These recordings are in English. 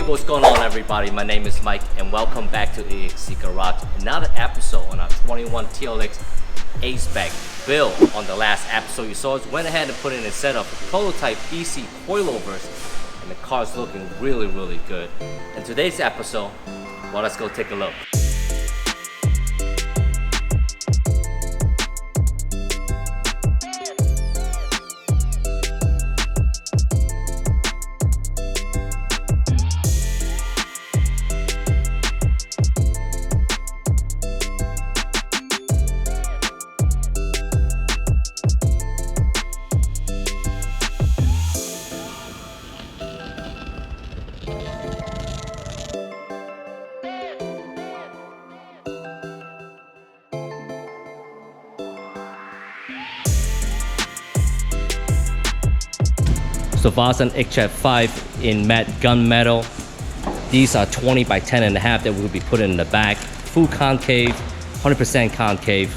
Hey, what's going on everybody? My name is Mike and welcome back to AXC Garage. Another episode on our 21 TLX A-Spec build. On the last episode you saw us went ahead and put in a set of prototype BC coilovers and the car's looking really good. In today's episode, well, let's go take a look. So Vossen HF-5 in matte gunmetal. These are 20 by 10.5 that we'll be putting in the back. Full concave, 100% concave.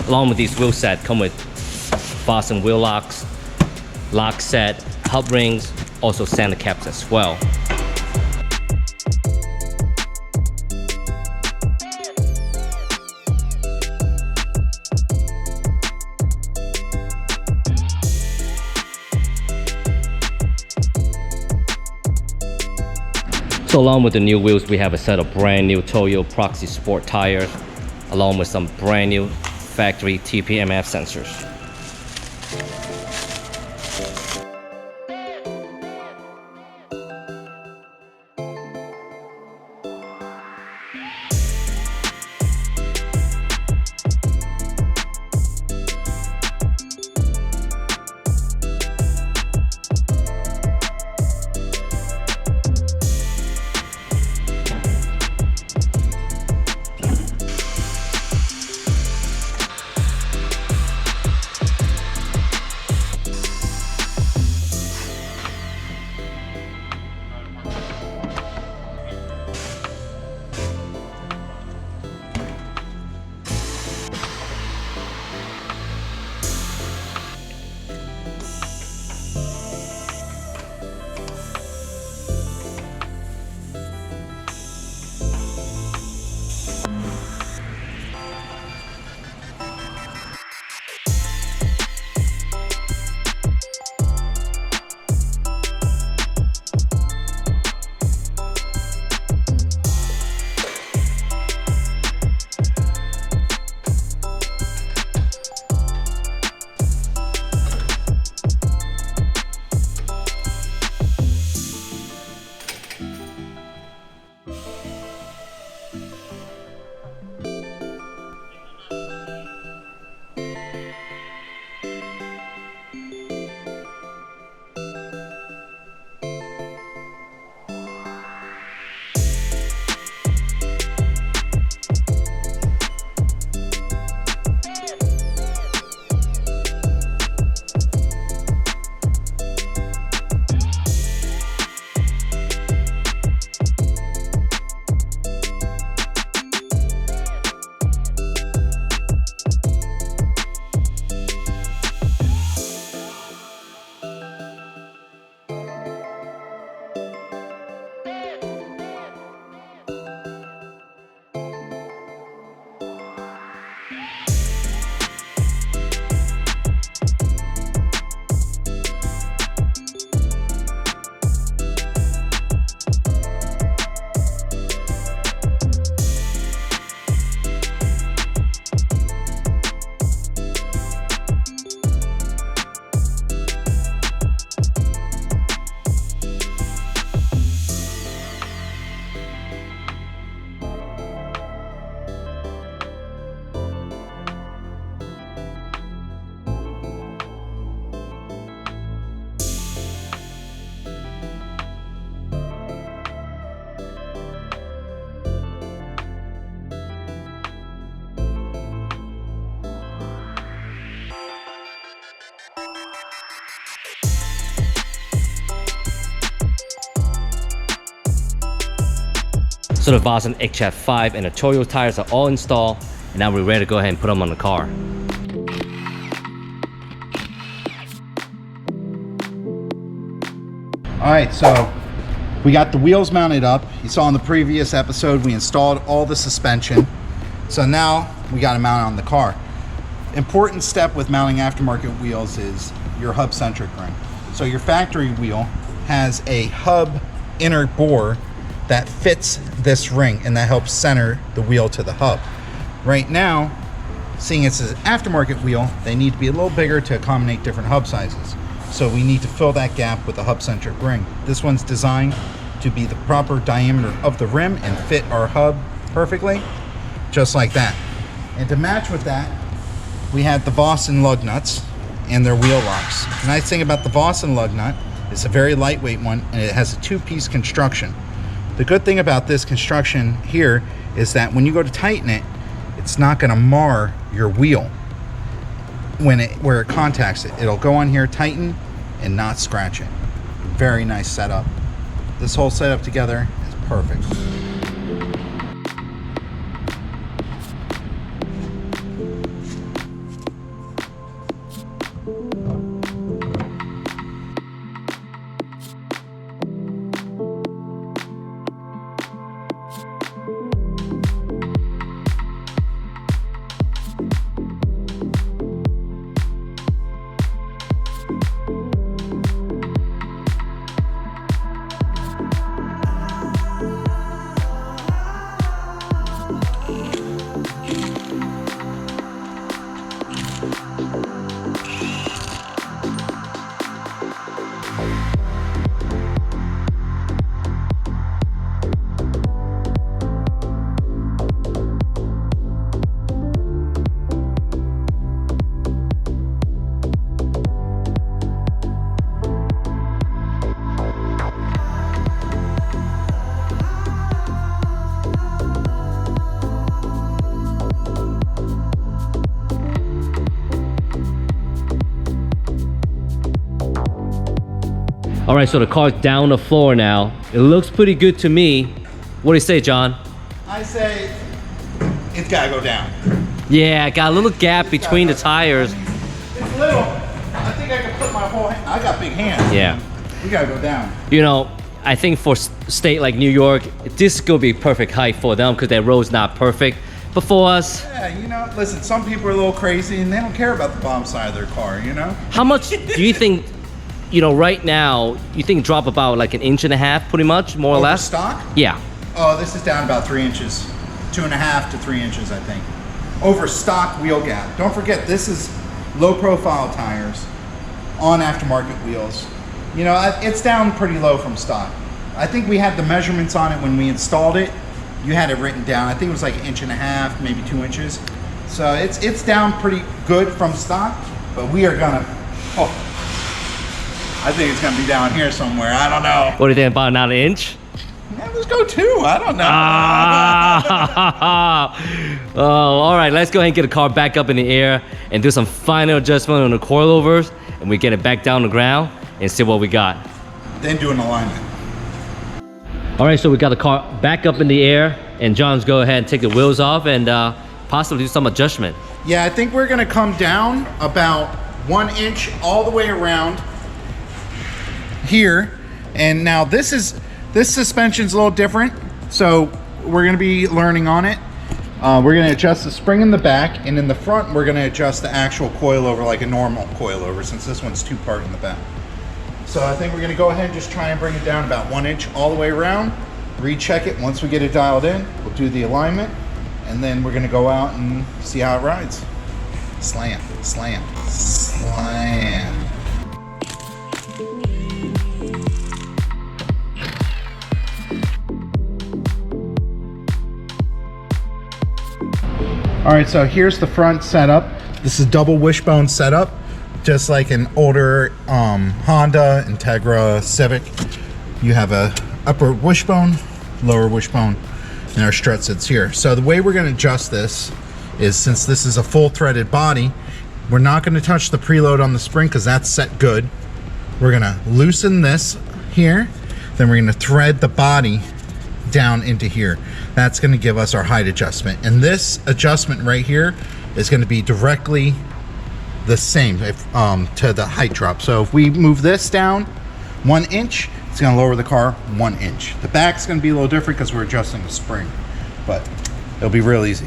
Along with these wheel set, come with Vossen wheel locks, lock set, hub rings, also center caps as well. So along with the new wheels, we have a set of brand new Toyo Proxes Sport Tires, along with some brand new factory TPMF sensors. So the Vossen HF-5 and the Toyo tires are all installed, and now we're ready to go ahead and put them on the car. All right, so we got the wheels mounted up. You saw in the previous episode, we installed all the suspension. So now we got to mount it on the car. Important step with mounting aftermarket wheels is your hub-centric ring. So your factory wheel has a hub inner bore that fits this ring, and that helps center the wheel to the hub. Right now, seeing it's an aftermarket wheel, they need to be a little bigger to accommodate different hub sizes. So we need to fill that gap with a hub-centric ring. This one's designed to be the proper diameter of the rim and fit our hub perfectly, just like that. And to match with that, we had the Vossen lug nuts and their wheel locks. The nice thing about the Vossen lug nut, it's a very lightweight one, and it has a two-piece construction. The good thing about this construction here is that when you go to tighten it, it's not going to mar your wheel where it contacts it. It'll go on here, tighten, and not scratch it. Very nice setup. This whole setup together is perfect. All right, so the car's down the floor now. It looks pretty good to me. What do you say, John? I say it's gotta go down. Yeah, got a little gap between the tires. It's little. I think I can put my whole hand. I got big hands. Yeah. We gotta go down. You know, I think for state like New York, this is gonna be perfect height for them because their road's not perfect. But for us, yeah, you know, listen, some people are a little crazy and they don't care about the bottom side of their car, you know? how much do you think, you know, right now, you think drop about like 1.5 inches, pretty much, more or Over less? stock? Yeah. Oh, this is down about 3 inches. 2.5 to 3 inches, I think. Over stock wheel gap. Don't forget, this is low profile tires on aftermarket wheels. You know, it's down pretty low from stock. I think we had the measurements on it when we installed it. You had it written down. I think it was like 1.5 inches, maybe 2 inches. So it's down pretty good from stock, but we are gonna, I think it's gonna be down here somewhere. I don't know. What do you think, about another inch? Yeah, let's go 2. I don't know. Oh, all right, let's go ahead and get the car back up in the air and do some final adjustment on the coilovers, and we get it back down the ground and see what we got. Then do an alignment. All right, so we got the car back up in the air, and John's go ahead and take the wheels off and possibly do some adjustment. Yeah, I think we're gonna come down about 1 inch all the way around here. And now this suspension's a little different, so we're gonna be learning on it. We're gonna adjust the spring in the back, and in the front we're gonna adjust the actual coilover like a normal coilover, since this one's 2-part in the back. So I think we're gonna go ahead and just try and bring it down about 1 inch all the way around, recheck it. Once we get it dialed in, we'll do the alignment, and then we're gonna go out and see how it rides. Slam, slam, slam. All right, so here's the front setup. This is double wishbone setup, just like an older Honda, Integra, Civic. You have a upper wishbone, lower wishbone, and our strut sits here. So the way we're gonna adjust this is, since this is a full threaded body, we're not gonna touch the preload on the spring because that's set good. We're gonna loosen this here, then we're gonna thread the body down into here. That's going to give us our height adjustment, and this adjustment right here is going to be directly the same to the height drop. So if we move this down 1 inch, It's going to lower the car 1 inch. The back's going to be a little different because we're adjusting the spring, but it'll be real easy.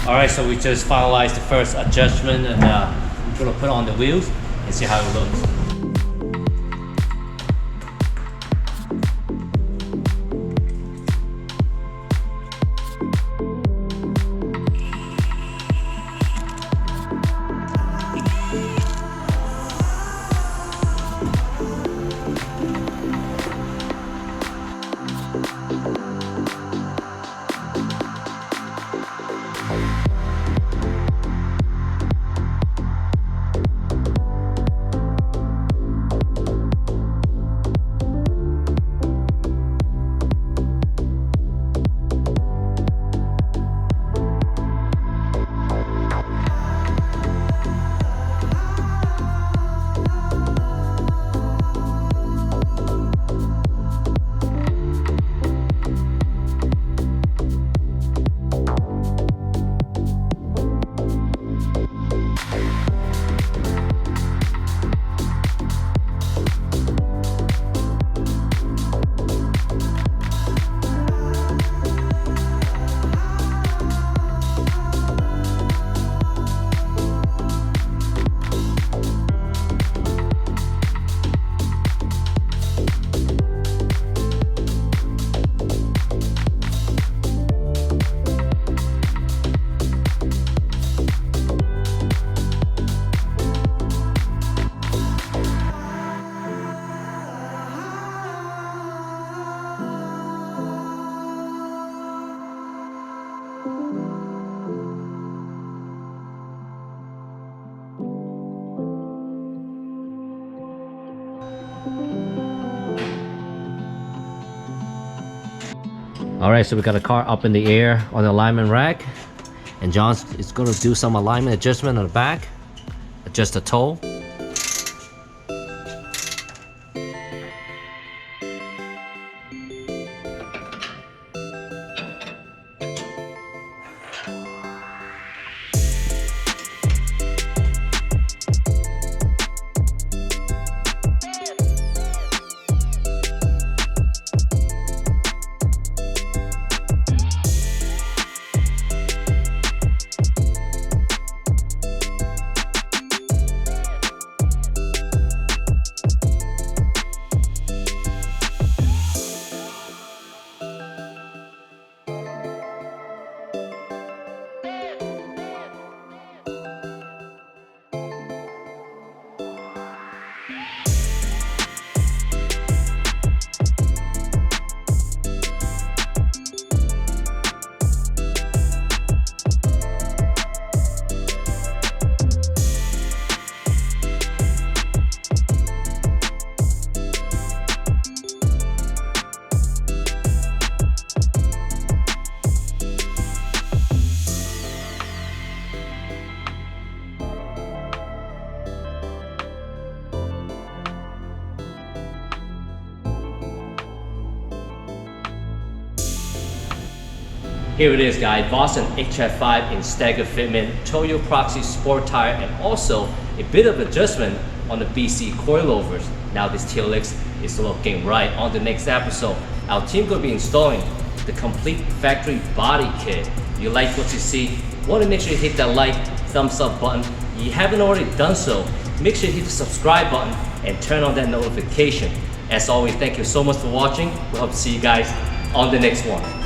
Alright, so we just finalized the first adjustment, and we're gonna put on the wheels and see how it looks. Alright, so we got the car up in the air on the alignment rack, and John is going to do some alignment adjustment on the back, adjust the toe. Here it is, guys, Vossen HF-5 in staggered fitment, Toyo Proxes Sport Tire, and also a bit of adjustment on the BC coilovers. Now this TLX is looking right. On the next episode, our team will be installing the complete factory body kit. If you like what you see, want to make sure you hit that like, thumbs up button. If you haven't already done so, make sure you hit the subscribe button and turn on that notification. As always, thank you so much for watching. We hope to see you guys on the next one.